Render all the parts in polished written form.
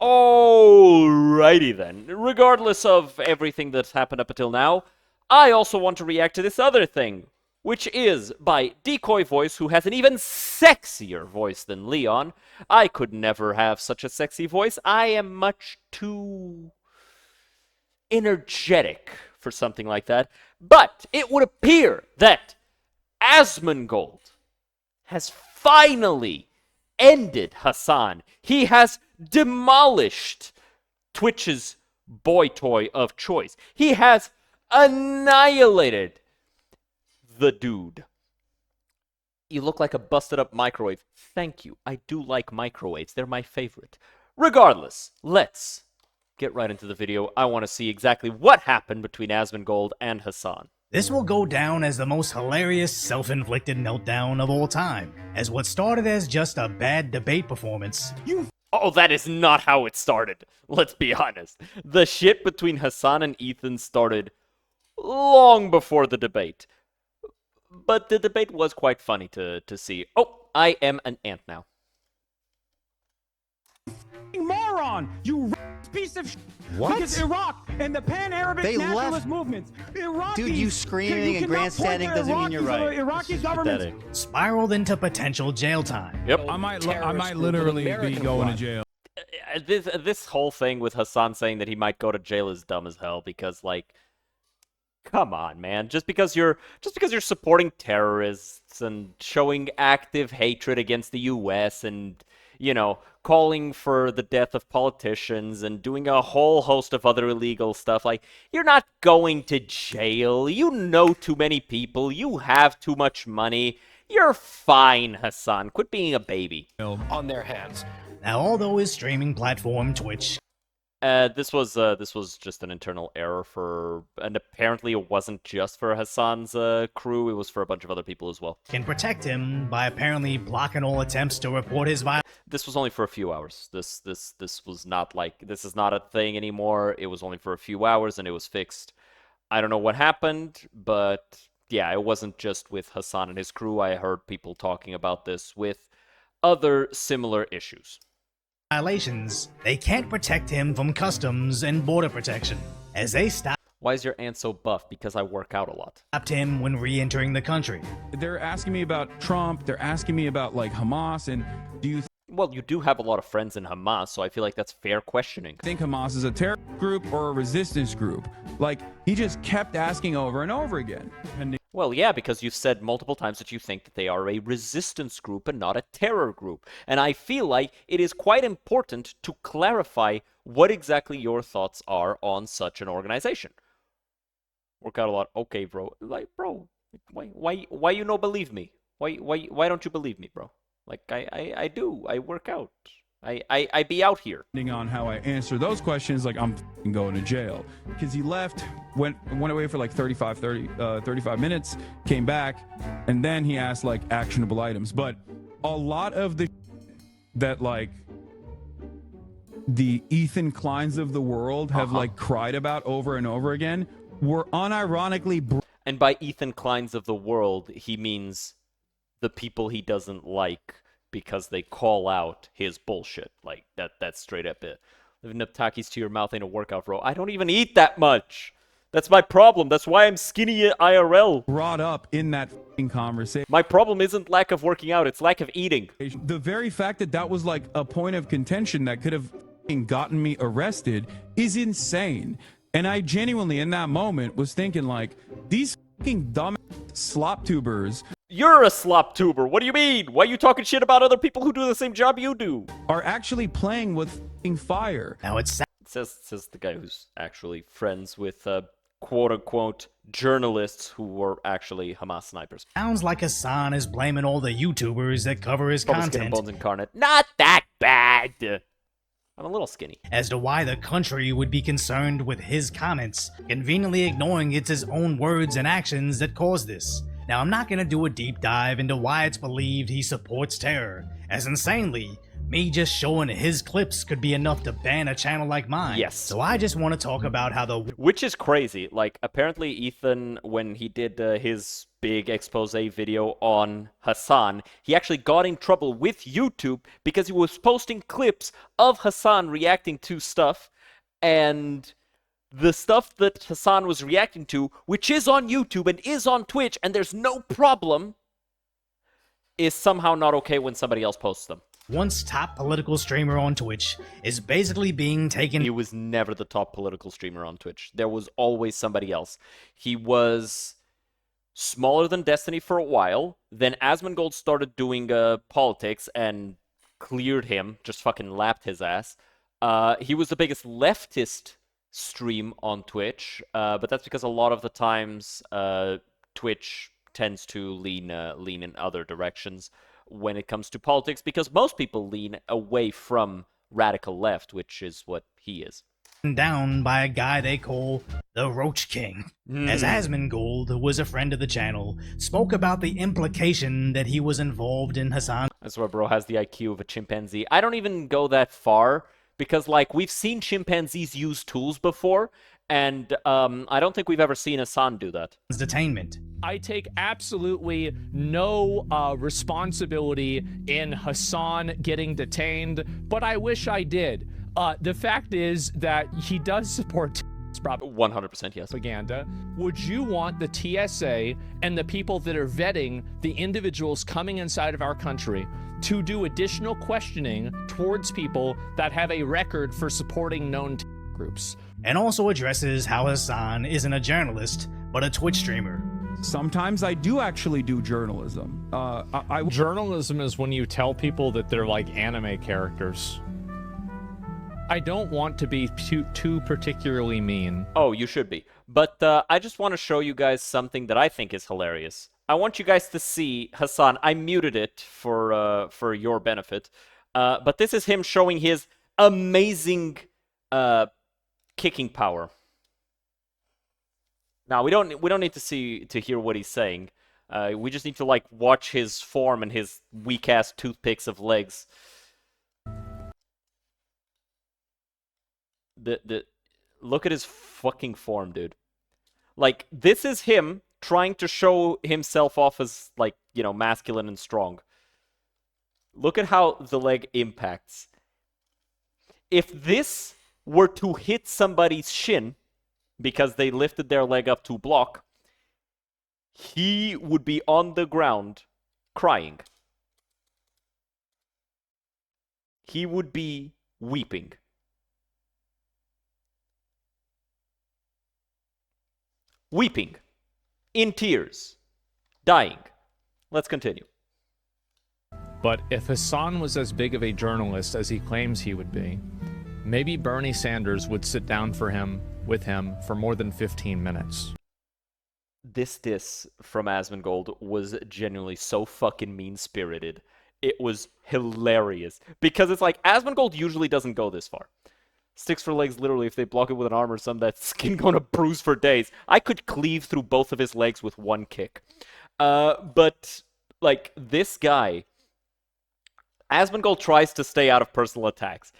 Alrighty then. Regardless of everything that's happened up until now, I also want to react to this other thing, which is by Decoy Voice, who has an even sexier voice than Leon. I could never have such a sexy voice. I am much too energetic for something like that. But it would appear that Asmongold has finally ended Hasan. He has demolished Twitch's boy toy of choice. He has annihilated the dude. You look like a busted up microwave. Thank you. I do like microwaves. They're my favorite. Regardless, let's get right into the video. I want to see exactly what happened between Asmongold and Hasan. This will go down as the most hilarious self-inflicted meltdown of all time, as what started as just a bad debate performance. Oh, that is not how it started. Let's be honest. The shit between Hasan and Ethan started long before the debate. But the debate was quite funny to see. Oh, I am an ant now. Moron! You piece of What? Because Iraq and the pan-Arabic nationalist movements. Dude, you screaming and grandstanding doesn't mean you're right. Iraqi government Spiraled into potential jail time. Yep. I might literally be going to jail. This whole thing with Hasan saying that he might go to jail is dumb as hell because, like, come on, man. Just because you're supporting terrorists and showing active hatred against the U.S. and, you know, calling for the death of politicians and doing a whole host of other illegal stuff, like, you're not going to jail. You know too many people. You have too much money. You're fine, Hasan. Quit being a baby. On their hands. Now, although his streaming platform, Twitch, This was just an internal error and apparently it wasn't just for Hasan's crew, it was for a bunch of other people as well. can protect him by apparently blocking all attempts to report his violence. This was only for a few hours. This was not like, this is not a thing anymore. It was only for a few hours and it was fixed. I don't know what happened, but yeah, it wasn't just with Hasan and his crew. I heard people talking about this with other similar issues. Violations, they can't protect him from customs and border protection, as they stopped Why is your aunt so buff? Because I work out a lot. him when re-entering the country. They're asking me about Trump. They're asking me about, like, Hamas. And do you Well, you do have a lot of friends in Hamas, so I feel like that's fair questioning. think Hamas is a terror group or a resistance group? Like, he just kept asking over and over again. And Well, yeah, because you've said multiple times that you think that they are a resistance group and not a terror group. And I feel like it is quite important to clarify what exactly your thoughts are on such an organization. Work out a lot. Okay, bro. Like, bro, why you no believe me? Why don't you believe me, bro? Like, I do. I work out. I be out here. depending on how I answer those questions, like, I'm f***ing going to jail. Because he left, went away for like 35 minutes, came back, and then he asked, like, actionable items. But a lot of the that, like, the Ethan Kleins of the world have, like, cried about over and over again were unironically... And by Ethan Kleins of the world, he means the people he doesn't like because they call out his bullshit. Like, that's straight up it. Living up Takis to your mouth ain't a workout, bro. I don't even eat that much. That's my problem. That's why I'm skinny IRL. brought up in that f***ing conversation. My problem isn't lack of working out, it's lack of eating. The very fact that that was, like, a point of contention that could have f***ing gotten me arrested is insane. And I genuinely, in that moment, was thinking, like, these f***ing dumb slop tubers You're a slop tuber. What do you mean? Why are you talking shit about other people who do the same job you do? are actually playing with f***ing fire. Now it's It says the guy who's actually friends with quote-unquote journalists who were actually Hamas snipers. sounds like Hasan is blaming all the YouTubers that cover his Probably Skin and content Bones Incarnate. Not that bad. I'm a little skinny. as to why the country would be concerned with his comments, conveniently ignoring it's his own words and actions that caused this. Now, I'm not gonna do a deep dive into why it's believed he supports terror, as insanely, Me just showing his clips could be enough to ban a channel like mine. Yes. So I just want to talk about how the Which is crazy. Like, apparently Ethan, when he did his big expose video on Hasan, he actually got in trouble with YouTube because he was posting clips of Hasan reacting to stuff, and the stuff that Hasan was reacting to, which is on YouTube and is on Twitch, and there's no problem, is somehow not okay when somebody else posts them. once top political streamer on Twitch is basically being taken. He was never the top political streamer on Twitch. There was always somebody else. He was smaller than Destiny for a while. Then Asmongold started doing politics and cleared him, just fucking lapped his ass. He was the biggest leftist stream on Twitch, but that's because a lot of the times Twitch tends to lean in other directions when it comes to politics, because most people lean away from radical left, which is what he is. Down by a guy they call the Roach King. As Asmongold was a friend of the channel, spoke about the implication that he was involved in Hasan. That's where bro has the IQ of a chimpanzee. I don't even go that far, because like we've seen chimpanzees use tools before, and I don't think we've ever seen Hasan do that. Detainment. I take absolutely no responsibility in Hasan getting detained, but I wish I did. The fact is that he does support 100% yes. propaganda. Would you want the TSA and the people that are vetting the individuals coming inside of our country to do additional questioning towards people that have a record for supporting known groups? And also addresses how Hasan isn't a journalist, but a Twitch streamer. Sometimes I do actually do journalism. Journalism is when you tell people that they're like anime characters. I don't want to be too particularly mean. Oh, you should be. But I just want to show you guys something that I think is hilarious. I want you guys to see Hasan. I muted it for your benefit. But this is him showing his amazing kicking power. Now we don't need to hear what he's saying. We just need to like watch his form and his weak ass toothpicks of legs. Look at his fucking form, dude. Like, this is him trying to show himself off as, like, you know, masculine and strong. Look at how the leg impacts. If this were to hit somebody's shin because they lifted their leg up to block, he would be on the ground crying. He would be weeping. Weeping, in tears, dying. Let's continue. But if Hasan was as big of a journalist as he claims he would be, maybe Bernie Sanders would sit down with him for more than 15 minutes. This diss from Asmongold was genuinely so fucking mean-spirited. It was hilarious. Because it's like, Asmongold usually doesn't go this far. Sticks for legs, literally, if they block it with an arm or something, that skin gonna bruise for days. I could cleave through both of his legs with one kick. But, like, this guy, Asmongold tries to stay out of personal attacks.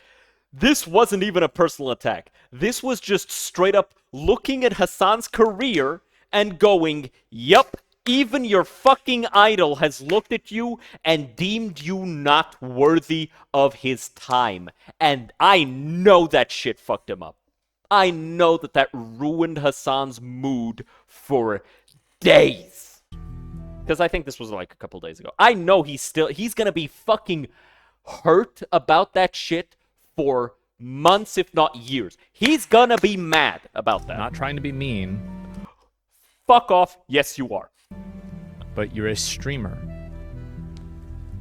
This wasn't even a personal attack. This was just straight up looking at Hasan's career and going, yup, even your fucking idol has looked at you and deemed you not worthy of his time. And I know that shit fucked him up. I know that ruined Hasan's mood for days. Because I think this was like a couple days ago. I know he's gonna be fucking hurt about that shit for months, if not years. He's gonna be mad about that. Not trying to be mean, Fuck off. Yes, you are. but you're a streamer.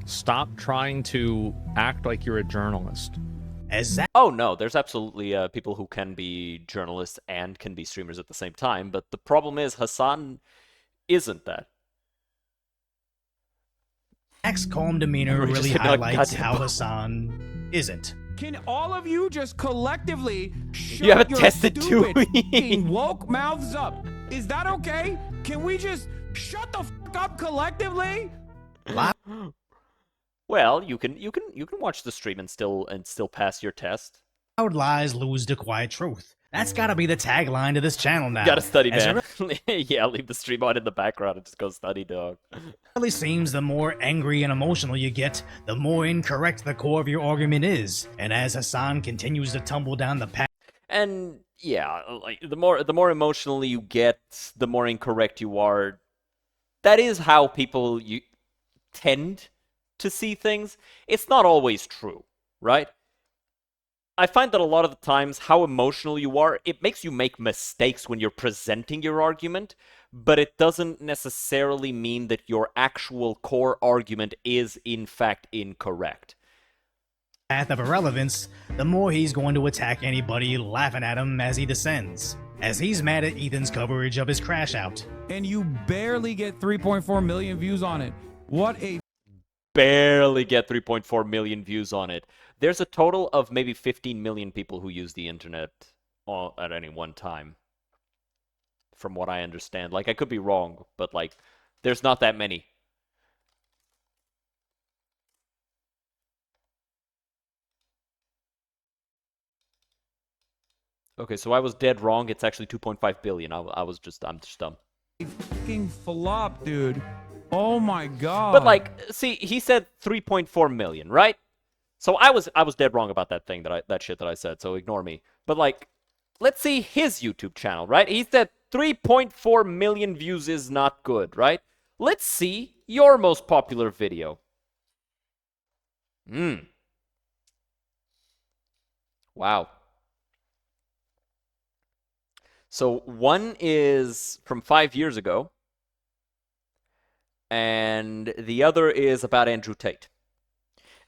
Stop trying to act like you're a journalist. As Oh no, there's absolutely people who can be journalists and can be streamers at the same time, but the problem is Hasan isn't that. Zach's calm demeanor We're just really hitting a highlights goddamn how ball. Hasan isn't. Can all of you just collectively shut You haven't your tested stupid two. fucking woke mouths up? Is that okay? Can we just shut the fuck up collectively? Well, you can watch the stream and still pass your test. Loud lies lose to quiet truth. That's gotta be the tagline to this channel now. Gotta study, As man. it Yeah, leave the stream on in the background and just go study, dog. really seems the more angry and emotional you get, the more incorrect the core of your argument is. And as Hasan continues to tumble down the path And yeah, like the more emotionally you get, the more incorrect you are. That is how people tend to see things. It's not always true, right? I find that a lot of the times how emotional you are, it makes you make mistakes when you're presenting your argument, but it doesn't necessarily mean that your actual core argument is in fact incorrect. of irrelevance, the more he's going to attack anybody laughing at him as he descends. As he's mad at Ethan's coverage of his crash out. And you barely get 3.4 million views on it. What a Barely get 3.4 million views on it. There's a total of maybe 15 million people who use the internet at any one time. From what I understand. Like, I could be wrong, but, like, there's not that many. Okay, so I was dead wrong. It's actually 2.5 billion. I'm just dumb. fucking flop, dude. Oh my god. But, like, see, he said 3.4 million, right? So I was dead wrong about that thing that shit that I said. So ignore me. But, like, let's see his YouTube channel, right? He said 3.4 million views is not good, right? Let's see your most popular video. Wow. So one is from 5 years ago, and the other is about Andrew Tate.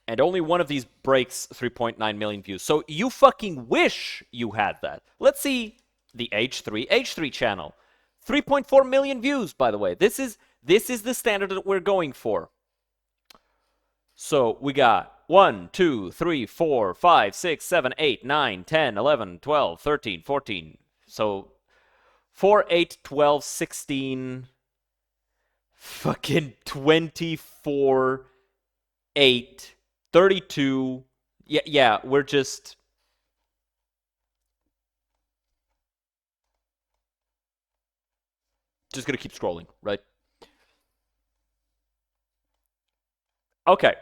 And only one of these breaks 3.9 million views. So you fucking wish you had that. Let's see the H3 channel. 3.4 million views, by the way. This is the standard that we're going for. So we got 1, 2, 3, 4, 5, 6, 7, 8, 9, 10, 11, 12, 13, 14. So 4, 8, 12, 16, fucking 24, 8, 32. Yeah, we're just gonna keep scrolling, right? Okay.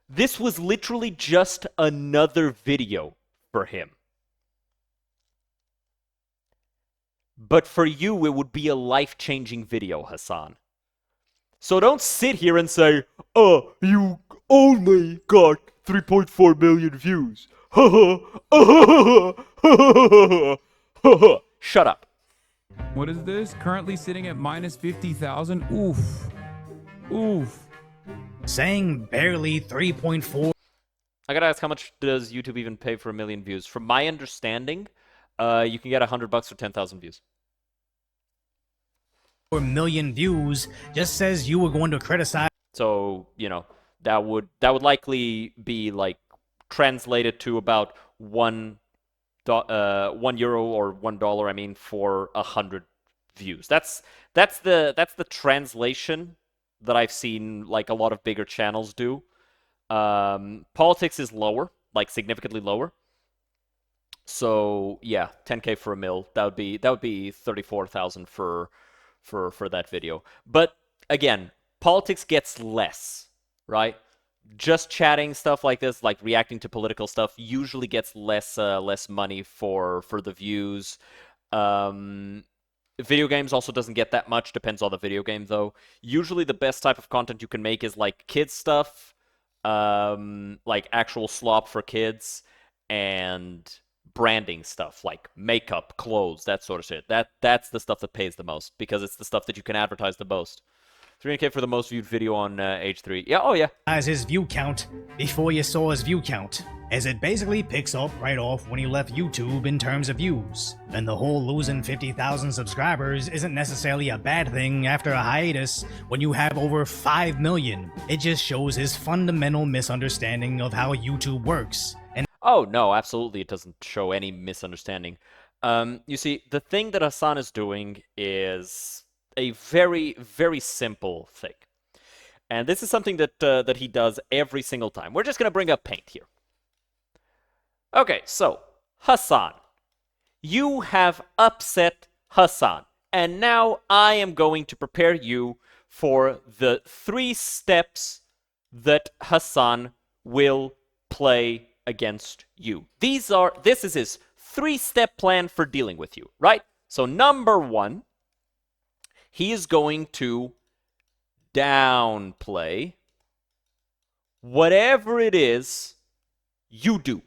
This was literally just another video for him. But for you, it would be a life-changing video, Hasan. So don't sit here and say, oh, you only got 3.4 million views. Shut up. What is this? Currently sitting at minus 50,000. Oof. Oof. Saying barely 3.4 I gotta ask, how much does YouTube even pay for 1 million views? From my understanding, you can get $100 for 10,000 views. million views just says you were going to criticize. So, you know, that would likely be like translated to about €1 or $1, I mean, for 100 views. That's the translation that I've seen like a lot of bigger channels do. Politics is lower, like significantly lower. So yeah, 10K for a mil. That would be 34,000 for that video. But again, politics gets less, right? Just chatting stuff like this, like reacting to political stuff, usually gets less money for the views. Video games also doesn't get that much. Depends on the video game, though. Usually, the best type of content you can make is like kids stuff, like actual slop for kids, and branding stuff like makeup, clothes, that sort of shit. That's the stuff that pays the most because it's the stuff that you can advertise the most. 300K for the most viewed video on H3. Yeah, oh yeah. As his view count before you saw his view count, as it basically picks up right off when he left YouTube in terms of views. And the whole losing 50,000 subscribers isn't necessarily a bad thing after a hiatus when you have over 5 million. It just shows his fundamental misunderstanding of how YouTube works. And oh no, absolutely, it doesn't show any misunderstanding. You see, the thing that Hasan is doing is a very, very simple thing. And this is something that he does every single time. We're just going to bring up paint here. Okay, so Hasan. You have upset Hasan. And now I am going to prepare you for the 3 steps that Hasan will play against you. This is his 3-step plan for dealing with you, right? So number 1, he is going to downplay whatever it is you do.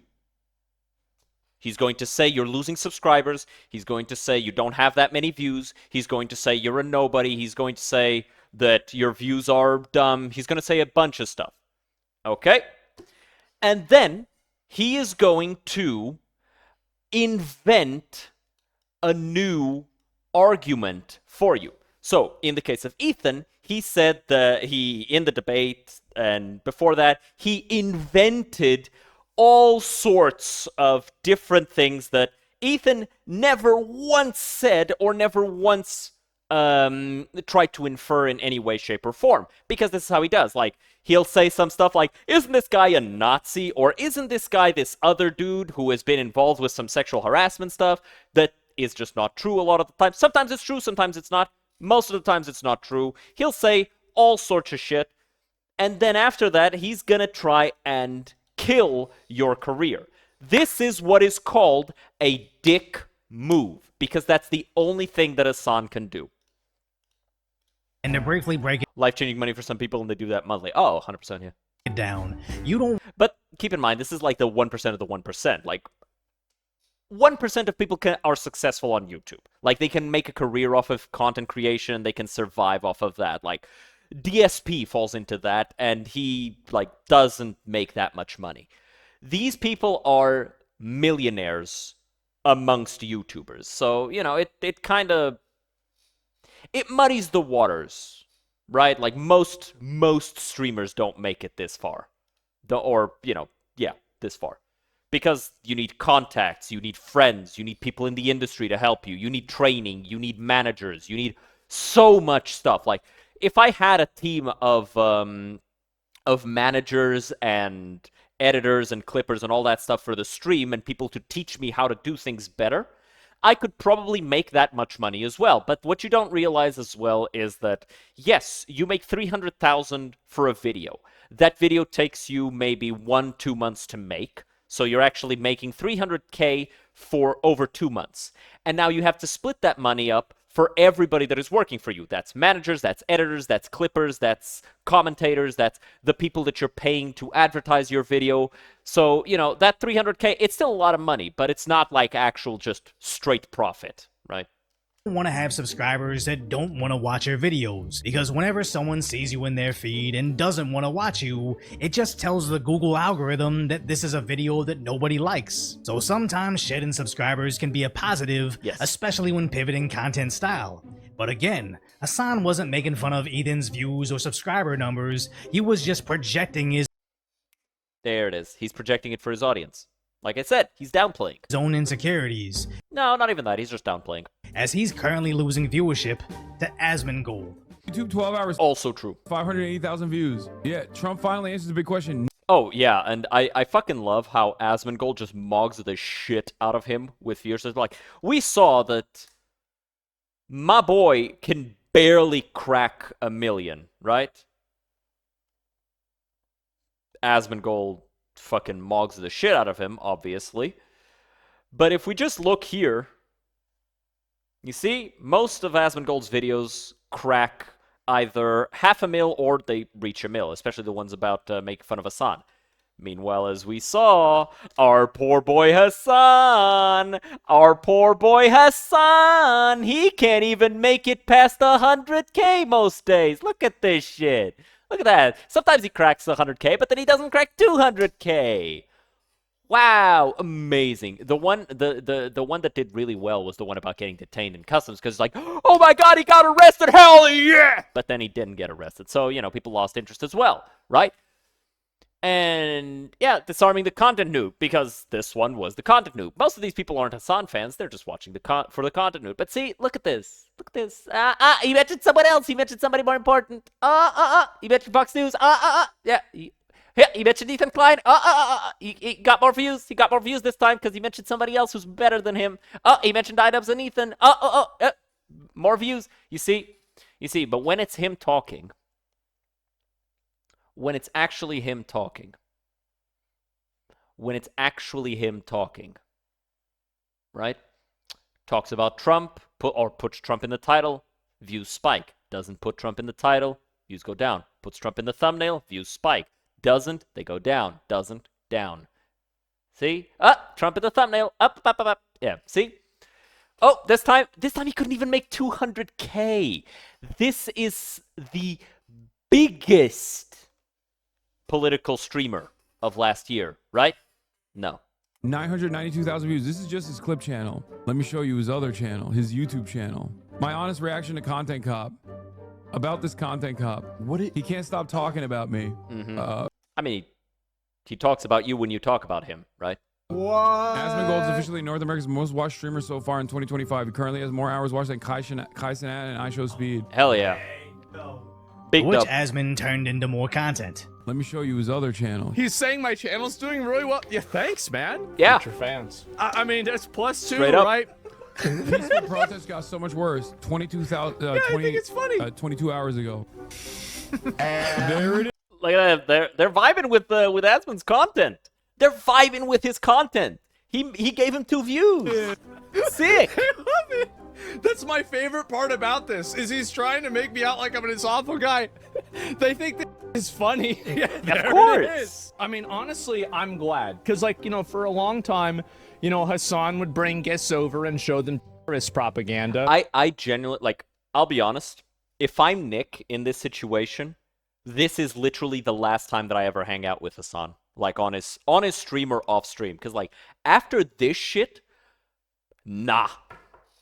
He's going to say you're losing subscribers. He's going to say you don't have that many views. He's going to say you're a nobody. He's going to say that your views are dumb. He's going to say a bunch of stuff. Okay? And then he is going to invent a new argument for you. So, in the case of Ethan, he said that in the debate and before that, he invented all sorts of different things that Ethan never once said or never once tried to infer in any way, shape, or form. Because this is how he does. Like, he'll say some stuff like, isn't this guy a Nazi? Or isn't this guy this other dude who has been involved with some sexual harassment stuff that is just not true a lot of the time? Sometimes it's true, sometimes it's not. Most of the times it's not true. He'll say all sorts of shit. And then after that, he's gonna try and kill your career. This is what is called a dick move, because that's the only thing that Hasan can do. And to briefly break Life-changing money for some people, and they do that monthly. Oh, 100%, yeah. it down, you don't But keep in mind, this is like the 1% of the 1%. Like, 1% of people are successful on YouTube. Like, they can make a career off of content creation, they can survive off of that. Like, DSP falls into that, and he, like, doesn't make that much money. These people are millionaires amongst YouTubers. So, you know, it kind of... it muddies the waters, right? Like, most streamers don't make it this far. This far. Because you need contacts, you need friends, you need people in the industry to help you, you need training, you need managers, you need so much stuff. Like, if I had a team of managers and editors and clippers and all that stuff for the stream and people to teach me how to do things better, I could probably make that much money as well. But what you don't realize as well is that, yes, you make 300,000 for a video. That video takes you maybe 1-2 months to make. So you're actually making 300K for over 2 months. And now you have to split that money up for everybody that is working for you. That's managers, that's editors, that's clippers, that's commentators, that's the people that you're paying to advertise your video. So, you know, that 300K, it's still a lot of money, but it's not like actual just straight profit, right? want to have subscribers that don't want to watch your videos, because whenever someone sees you in their feed and doesn't want to watch you, it just tells the Google algorithm that this is a video that nobody likes. So sometimes shedding subscribers can be a positive, Yes. especially when pivoting content style. But again, Hasan wasn't making fun of Ethan's views or subscriber numbers, he was just projecting his There it is. He's projecting it for his audience. Like I said, he's downplaying. own insecurities, No, not even that. He's just downplaying. as he's currently losing viewership to Asmongold. YouTube 12 hours, Also true. 580,000 views. Yeah, Trump finally answers the big question. Oh, yeah, and I fucking love how Asmongold just mogs the shit out of him with views. It's like, we saw that my boy can barely crack 1 million, right? Asmongold fucking mogs the shit out of him, obviously. But if we just look here, you see, most of Asmongold's videos crack either 500,000 or they reach 1 million, especially the ones about making fun of Hasan. Meanwhile, as we saw, our poor boy Hasan, he can't even make it past 100K most days. Look at this shit. Look at that. Sometimes he cracks 100K, but then he doesn't crack 200K. Wow, amazing. The one that did really well was the one about getting detained in customs, because it's like, oh my god, he got arrested, hell yeah! But then he didn't get arrested, so, you know, people lost interest as well, right? And yeah, disarming the content noob, because this one was the content noob. Most of these people aren't Hasan fans; they're just watching for the content noob. But see, look at this. Look at this. He mentioned someone else. He mentioned somebody more important. He mentioned Fox News. Yeah. He mentioned Ethan Klein. He got more views. He got more views this time because he mentioned somebody else who's better than him. He mentioned iDubbbz and Ethan. More views. You see. But when it's him talking, when it's actually him talking, right? Talks about Trump, puts Trump in the title, views spike. Doesn't put Trump in the title, views go down. Puts Trump in the thumbnail, views spike. Doesn't, they go down. Doesn't, down. See? Trump in the thumbnail, up. Yeah, see? Oh, this time he couldn't even make 200K. This is the biggest political streamer of last year, right? No. 992,000 views. This is just his clip channel. Let me show you his other channel, his YouTube channel. My honest reaction to Content Cop. About this Content Cop. He can't stop talking about me. I mean, he talks about you when you talk about him, right? Asmongold is officially North America's most watched streamer so far in 2025. He currently has more hours watched than Kai Cenat and iShowSpeed. Hell yeah. Big Which dub. Asmon turned into more content. Let me show you his other channel. He's saying my channel's doing really well. Yeah, thanks, man. Yeah. Future fans. I mean, that's +2, Straight up. right? Peaceful protest got so much worse. 22,000. I think it's funny. 22 hours ago. There it is. Look at that. They're vibing with Asmon's content. They're vibing with his content. He gave him 2 views. Sick. I love it. That's my favorite part about this, is he's trying to make me out like I'm an awful guy. They think this is funny. Yeah, there Of course. it is. I mean, honestly, I'm glad. Because, like, for a long time, Hasan would bring guests over and show them terrorist propaganda. I genuinely, like, I'll be honest. If I'm Nick in this situation, this is literally the last time that I ever hang out with Hasan. Like, on his stream or off stream. Because, like, after this shit, nah.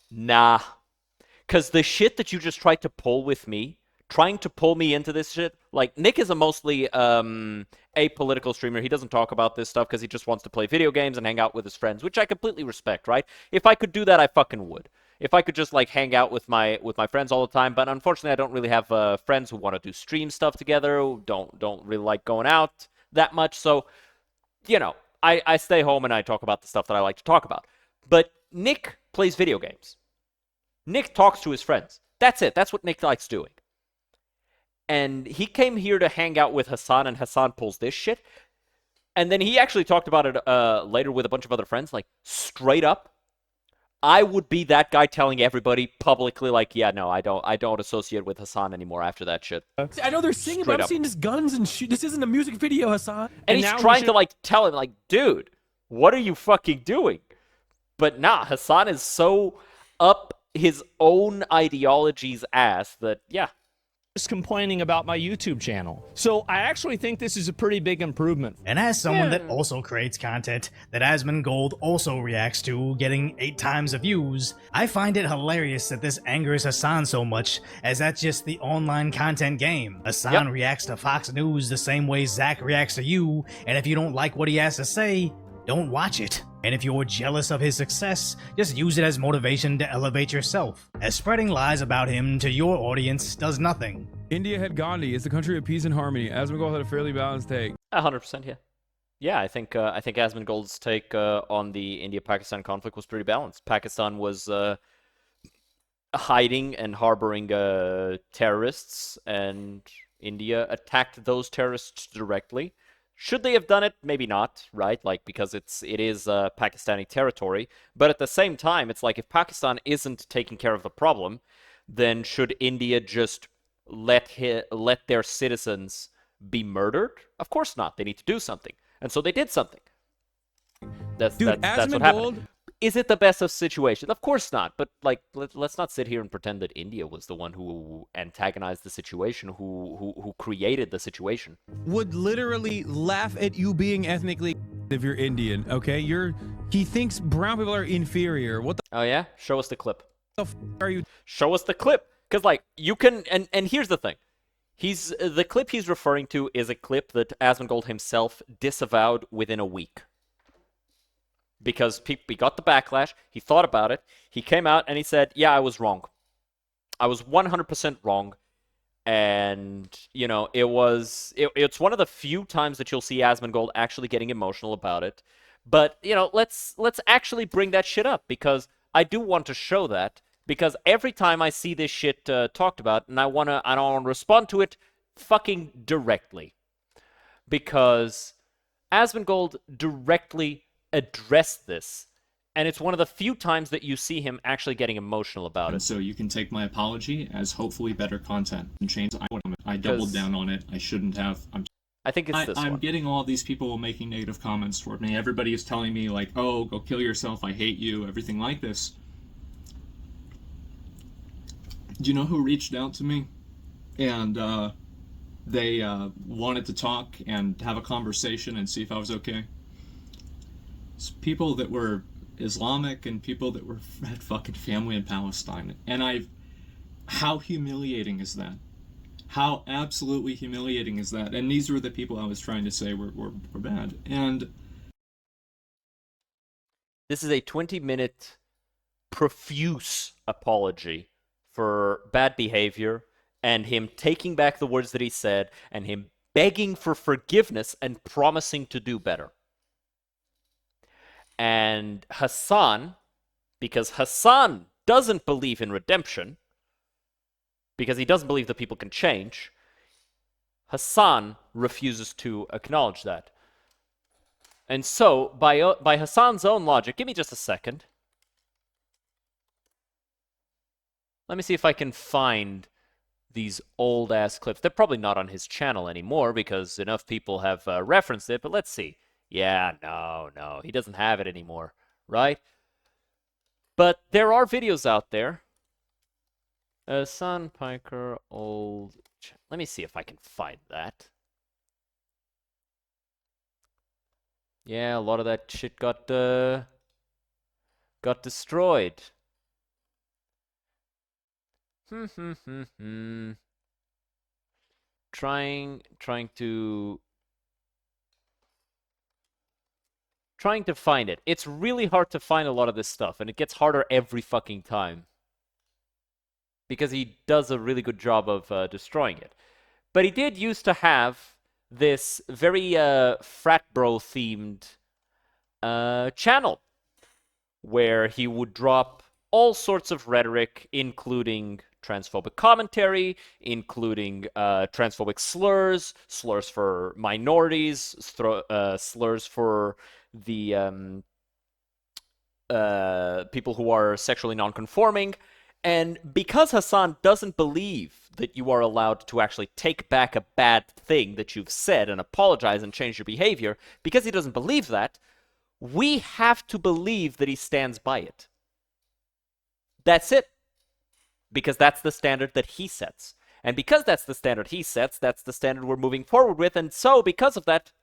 Because the shit that you just tried to pull with me, trying to pull me into this shit, like, Nick is a mostly apolitical streamer. He doesn't talk about this stuff because he just wants to play video games and hang out with his friends, which I completely respect, right? If I could do that, I fucking would. If I could just, like, hang out with my friends all the time, but unfortunately I don't really have friends who want to do stream stuff together, who don't really like going out that much, so, I stay home and I talk about the stuff that I like to talk about. But Nick plays video games. Nick talks to his friends. That's it. That's what Nick likes doing. And he came here to hang out with Hasan, and Hasan pulls this shit. And then he actually talked about it later with a bunch of other friends, like, straight up, I would be that guy telling everybody publicly, like, yeah, no, I don't associate with Hasan anymore after that shit. I know they're singing, but I'm seeing just guns and shit. This isn't a music video, Hasan. And he's trying to, like, tell him, like, dude, what are you fucking doing? But nah, Hasan is so up his own ideology's ass that, yeah. Just complaining about my YouTube channel. So I actually think this is a pretty big improvement. And as someone that also creates content that Asmongold also reacts to, getting 8 times the views, I find it hilarious that this angers Hasan so much, as that's just the online content game. Hasan reacts to Fox News the same way Zach reacts to you, and if you don't like what he has to say, don't watch it. And if you're jealous of his success, just use it as motivation to elevate yourself, as spreading lies about him to your audience does nothing. India had Gandhi. It's the country of peace and harmony. Asmongold had a fairly balanced take. 100%, yeah. Yeah, I think Asmongold's take on the India-Pakistan conflict was pretty balanced. Pakistan was hiding and harboring terrorists, and India attacked those terrorists directly. Should they have done it? Maybe not, right? Like, because it is Pakistani territory. But at the same time, it's like, if Pakistan isn't taking care of the problem, then should India just let their citizens be murdered? Of course not. They need to do something. And so they did something. That's what happened. Is it the best of situations? Of course not. But, like, let's not sit here and pretend that India was the one who antagonized the situation, who created the situation. Would literally laugh at you being ethnically if you're Indian, okay? He thinks brown people are inferior. What the Oh, yeah? Show us the clip. are you? Show us the clip. Because, like, you can... And here's the thing. He's the clip he's referring to is a clip that Asmongold himself disavowed within a week. Because he got the backlash, he thought about it, he came out and he said, yeah, I was wrong. I was 100% wrong. And, you know, it's one of the few times that you'll see Asmongold actually getting emotional about it. But, you know, let's actually bring that shit up, because I do want to show that. Because every time I see this shit talked about, and I want to respond to it fucking directly. Because Asmongold directly addressed this, and it's one of the few times that you see him actually getting emotional about it. So you can take my apology as hopefully better content and change. I doubled down on it. I shouldn't have. I think it's this one. I'm getting all these people making negative comments toward me. Everybody is telling me like, "Oh, go kill yourself. I hate you." Everything like this. Do you know who reached out to me? And they wanted to talk and have a conversation and see if I was okay. It's people that were Islamic and people that had fucking family in Palestine. And how humiliating is that? How absolutely humiliating is that? And these were the people I was trying to say were bad. And this is a 20-minute profuse apology for bad behavior, and him taking back the words that he said, and him begging for forgiveness and promising to do better. And Hasan, because Hasan doesn't believe in redemption, because he doesn't believe that people can change, Hasan refuses to acknowledge that. And so, by Hasan's own logic, give me just a second. Let me see if I can find these old-ass clips. They're probably not on his channel anymore, because enough people have referenced it, but let's see. Yeah, no, he doesn't have it anymore, right? But there are videos out there. Son Piker, old... Let me see if I can find that. Yeah, a lot of that shit got destroyed. Trying to find it. It's really hard to find a lot of this stuff, and it gets harder every fucking time. Because he does a really good job of destroying it. But he did used to have this very frat bro themed channel, where he would drop all sorts of rhetoric, including transphobic commentary, including transphobic slurs, slurs for minorities, slurs for the people who are sexually non-conforming. And because Hasan doesn't believe that you are allowed to actually take back a bad thing that you've said and apologize and change your behavior, because he doesn't believe that, we have to believe that he stands by it. That's it. Because that's the standard that he sets. And because that's the standard he sets, that's the standard we're moving forward with. And so, because of that,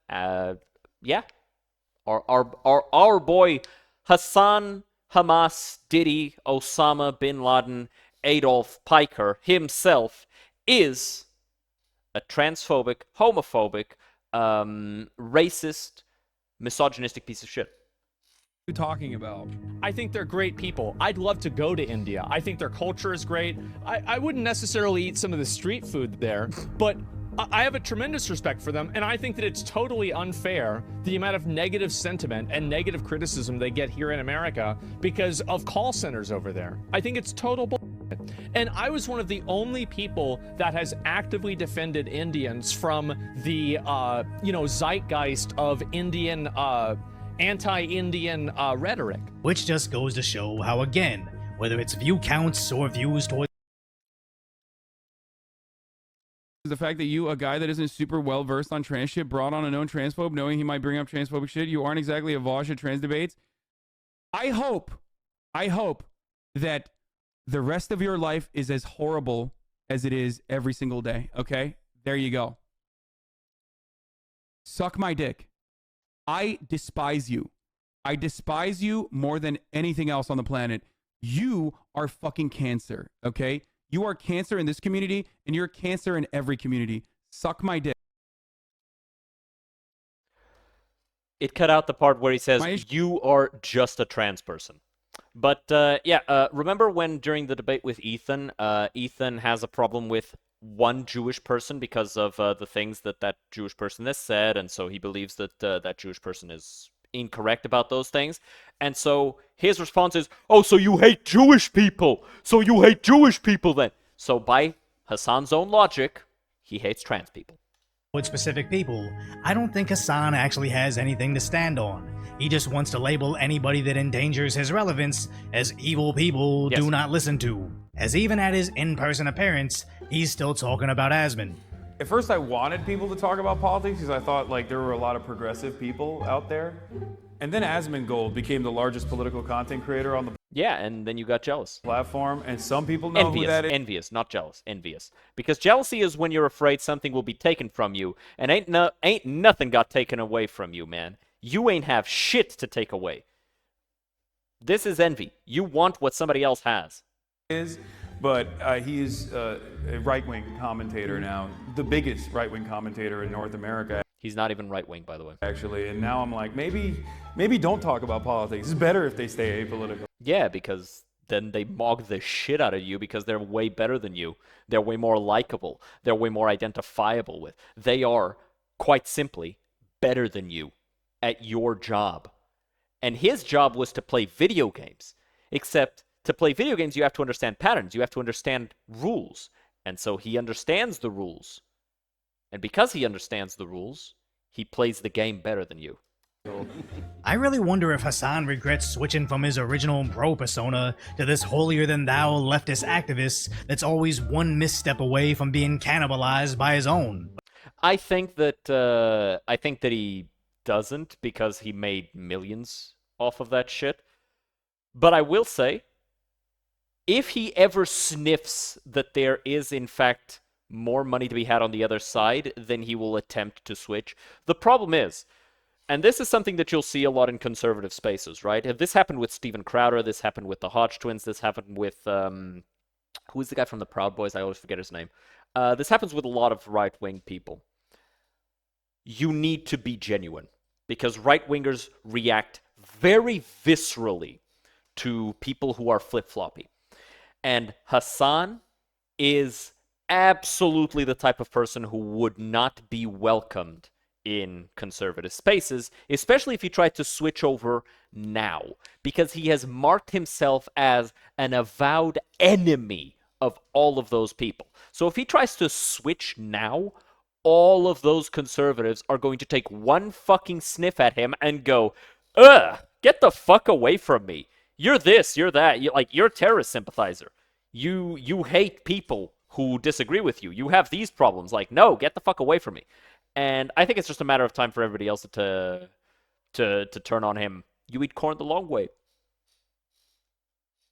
yeah, our boy Hasan, Hamas, Diddy, Osama bin Laden, Adolf Piker himself is a transphobic, homophobic, racist, misogynistic piece of shit. What are you talking about? I think they're great people. I'd love to go to India. I think their culture is great. I wouldn't necessarily eat some of the street food there, but I have a tremendous respect for them, and I think that it's totally unfair the amount of negative sentiment and negative criticism they get here in America because of call centers over there. I think it's total bullshit. And I was one of the only people that has actively defended Indians from the, zeitgeist of Indian, anti-Indian rhetoric. Which just goes to show how, again, whether it's view counts or views towards The fact that you, a guy that isn't super well versed on trans shit, brought on a known transphobe knowing he might bring up transphobic shit, you aren't exactly a Vosh at trans debates. I hope that the rest of your life is as horrible as it is every single day, okay? There you go. Suck my dick. I despise you. I despise you more than anything else on the planet. You are fucking cancer, okay? You are cancer in this community, and you're cancer in every community. Suck my dick. It cut out the part where he says, My issue- you are just a trans person. But remember when during the debate with Ethan, Ethan has a problem with one Jewish person because of the things that Jewish person has said, and so he believes that that Jewish person is incorrect about those things. And so his response is, oh, so you hate Jewish people. So you hate Jewish people then. So by Hasan's own logic, he hates trans people. With specific people, I don't think Hasan actually has anything to stand on. He just wants to label anybody that endangers his relevance as evil people Yes. do not listen to. As even at his in-person appearance, he's still talking about Asmon. At first, I wanted people to talk about politics because I thought like there were a lot of progressive people out there. And then Asmongold became the largest political content creator on the Yeah, and then you got jealous. platform, and some people know who that is. Envious, not jealous. Envious. Because jealousy is when you're afraid something will be taken from you, and ain't nothing got taken away from you, man. You ain't have shit to take away. This is envy. You want what somebody else has. But he's a right-wing commentator now, the biggest right-wing commentator in North America, He's not even right-wing, by the way. actually. And now I'm like, maybe don't talk about politics. It's better if they stay apolitical. Yeah, because then they mog the shit out of you because they're way better than you. They're way more likable. They're way more identifiable with. They are, quite simply, better than you at your job. And his job was to play video games. Except to play video games, you have to understand patterns. You have to understand rules. And so he understands the rules. And because he understands the rules, he plays the game better than you. I really wonder if Hasan regrets switching from his original bro persona to this holier-than-thou leftist activist that's always one misstep away from being cannibalized by his own. I think that he doesn't because he made millions off of that shit. But I will say, if he ever sniffs that there is in fact more money to be had on the other side, then he will attempt to switch. The problem is, and this is something that you'll see a lot in conservative spaces, right? This happened with Steven Crowder, this happened with the Hodge twins, this happened with who is the guy from the Proud Boys? I always forget his name. This happens with a lot of right-wing people. You need to be genuine because right-wingers react very viscerally to people who are flip-floppy. And Hasan is absolutely the type of person who would not be welcomed in conservative spaces, especially if he tried to switch over now, because he has marked himself as an avowed enemy of all of those people. So if he tries to switch now, all of those conservatives are going to take one fucking sniff at him and go, ugh, get the fuck away from me. You're this, you're that, you're a terrorist sympathizer. You hate people who disagree with you. You have these problems. Like, no, get the fuck away from me. And I think it's just a matter of time for everybody else to turn on him. You eat corn the long way.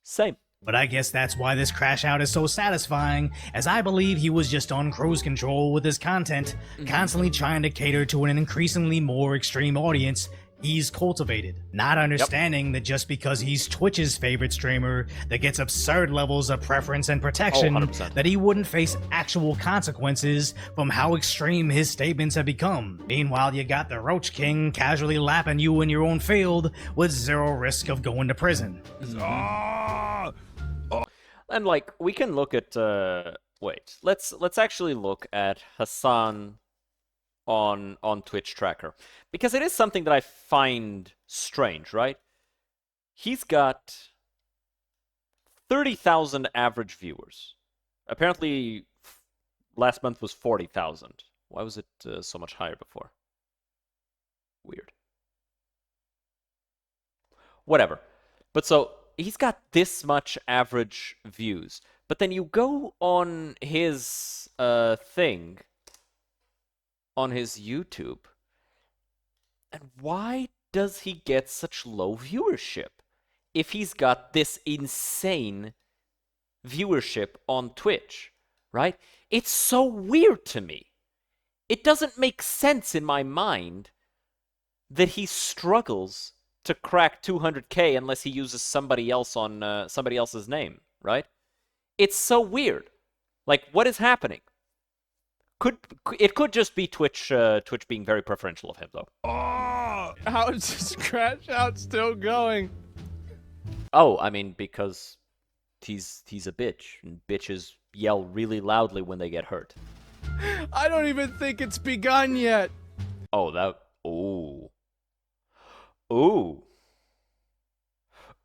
Same. But I guess that's why this crash out is so satisfying, as I believe he was just on cruise control with his content, constantly trying to cater to an increasingly more extreme audience he's cultivated, not understanding that just because he's Twitch's favorite streamer that gets absurd levels of preference and protection, 100%. that he wouldn't face actual consequences from how extreme his statements have become. Meanwhile, you got the Roach King casually lapping you in your own field with zero risk of going to prison. And like we can look at wait, let's actually look at Hasan on Twitch Tracker, because it is something that I find strange, right? He's got 30,000 average viewers. Apparently last month was 40,000. Why was it so much higher before? Weird. Whatever. But so he's got this much average views. But then you go on his thing on his YouTube, and why does he get such low viewership if he's got this insane viewership on Twitch, right? It's so weird to me. It doesn't make sense in my mind that he struggles to crack 200K unless he uses somebody else on somebody else's name, right? It's so weird. Like, what is happening? It could just be Twitch being very preferential of him, though. Oh, how is this crash out still going? Oh, I mean, because he's a bitch, and bitches yell really loudly when they get hurt. I don't even think it's begun yet. Oh, that. Ooh. Ooh.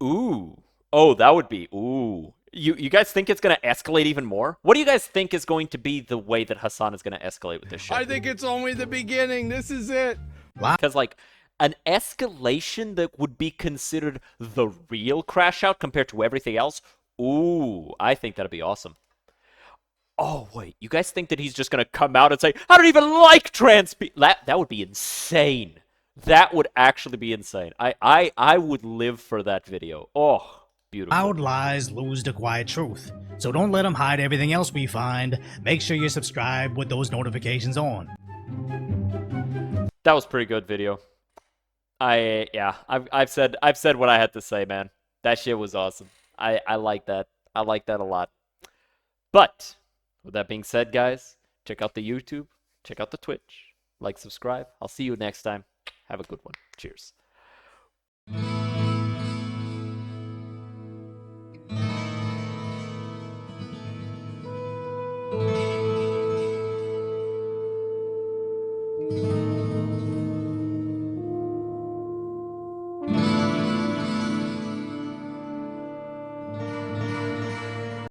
Ooh. Oh, that would be. Ooh. You guys think it's gonna escalate even more? What do you guys think is going to be the way that Hasan is gonna escalate with this shit? I think it's only the beginning. This is it. Because, like, an escalation that would be considered the real crash out compared to everything else? Ooh, I think that'd be awesome. Oh, wait, you guys think that he's just gonna come out and say, I don't even like trans people? That would be insane. That would actually be insane. I would live for that video. Oh, beautiful. Loud lies lose the quiet truth. So don't let them hide everything else we find. Make sure you're subscribed with those notifications on. That was pretty good video. I've said what I had to say, man. That shit was awesome. I like that. I like that a lot. But with that being said, guys, check out the YouTube, check out the Twitch, like, subscribe. I'll see you next time. Have a good one. Cheers.